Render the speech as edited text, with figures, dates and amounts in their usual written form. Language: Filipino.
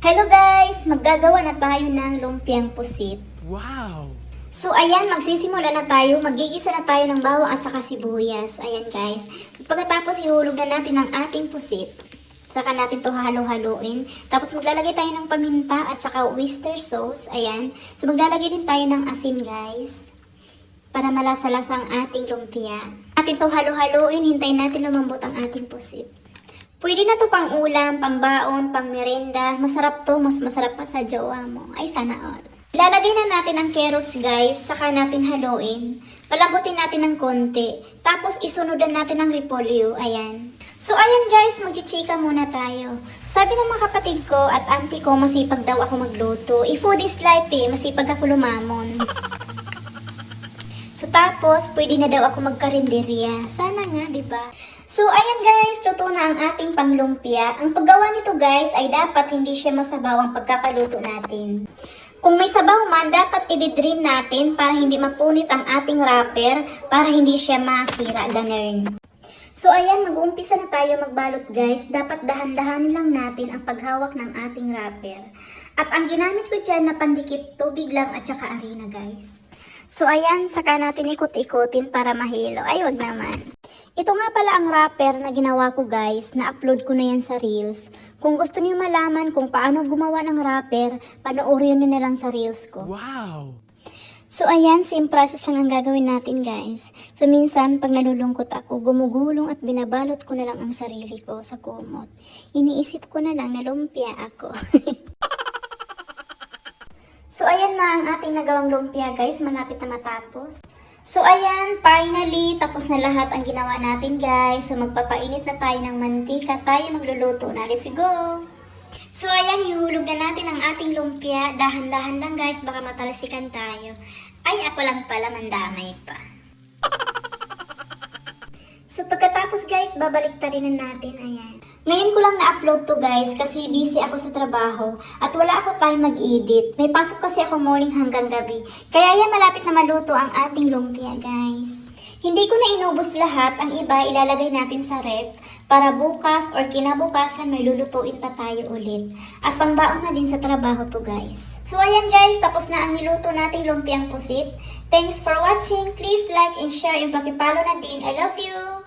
Hello guys! Maggagawa na tayo ng lumpiang pusit. Wow! So ayan, magsisimula na tayo. Magigisa na tayo ng bawang at saka sibuyas. Ayan guys. Pagkatapos ihulog na natin ang ating pusit. Saka natin to halo-haloin. Tapos maglalagay tayo ng paminta at saka oyster sauce. Ayan. So maglalagay din tayo ng asin guys. Para malasa-lasa ang ating lumpia. Atin to halo-haloin. Hintayin natin lumambot ang ating pusit. Pwede na to pang ulam, pang baon, pang merienda. Masarap to, mas masarap pa sa jowa mo. Ay, sana all. Ilalagay na natin ang carrots guys, saka natin haluin. Palambutin natin ng konti. Tapos isunudan natin ang repolyo. Ayan. So ayan guys, magchichika muna tayo. Sabi ng mga kapatid ko at auntie ko, masipag daw ako magluto. Food is life eh, masipag ako lumamon. So tapos, pwede na daw ako magkarinderya. Sana nga, di ba? So ayan guys, luto na ang ating panglumpia. Ang paggawa nito guys ay dapat hindi siya masabaw ang pagkakaluto natin. Kung may sabaw man, dapat i-drain natin para hindi mapunit ang ating wrapper, para hindi siya masira, ganun. So ayan, mag-uumpisa na tayo magbalot guys. Dapat dahan-dahanin lang natin ang paghawak ng ating wrapper. At ang ginamit ko dyan na pandikit, tubig lang at saka arena guys. So ayan, saka natin ikot-ikotin para mahilo. Ay, wag naman. Ito nga pala ang wrapper na ginawa ko guys, na-upload ko na yan sa Reels. Kung gusto niyo malaman kung paano gumawa ng wrapper, panoorin niyo na lang sa Reels ko. Wow! So ayan, same process lang ang gagawin natin guys. So minsan, pag nalulungkot ako, gumugulong at binabalot ko na lang ang sarili ko sa kumot. Iniisip ko na lang na lumpia ako. So ayan na ang ating nagawang lumpia guys, malapit na matapos. So ayan, finally, tapos na lahat ang ginawa natin guys. So magpapainit na tayo ng mantika, tayo magluluto na. Let's go! So ayan, ihulog na natin ang ating lumpia. Dahan-dahan lang guys, baka matalsikan tayo. Ay, ako lang pala, mandamay pa. So pagkatapos guys, babalik rin natin, ayan. Ngayon ko lang na-upload to guys kasi busy ako sa trabaho at wala ako time mag-edit. May pasok kasi ako morning hanggang gabi. Kaya yan, malapit na maluto ang ating lumpia guys. Hindi ko na inubos lahat, ang iba ilalagay natin sa ref para bukas or kinabukasan may lulutuin pa tayo ulit. At pangbaon na din sa trabaho to guys. So ayan guys, tapos na ang niluto nating lumpiang pusit. Thanks for watching. Please like and share and pakipalo na din. I love you!